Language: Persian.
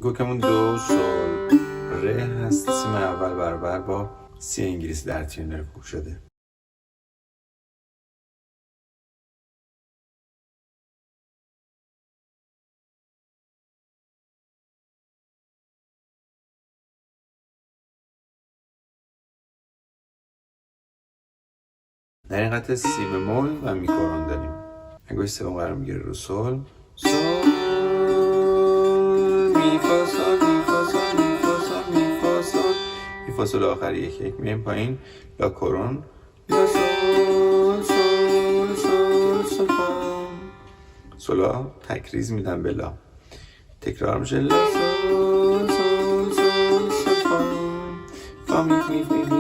گوکمون دو سول ره هست. سیم اول برابر با سی انگلیسی در تیونر کوک شده. در این قطعه سی بمول و میکرون داریم. انگشت سوم قرار میگیره رو سول، سول می فا سول می فا سول می فا سول می فا سول می فا سول آخر یک میایم پایین. لا کرون، لا سول سول سول سول فا. سولا تکریز میدن به لا، تکرار میشه لا سول سول سول سول فا. فا می می می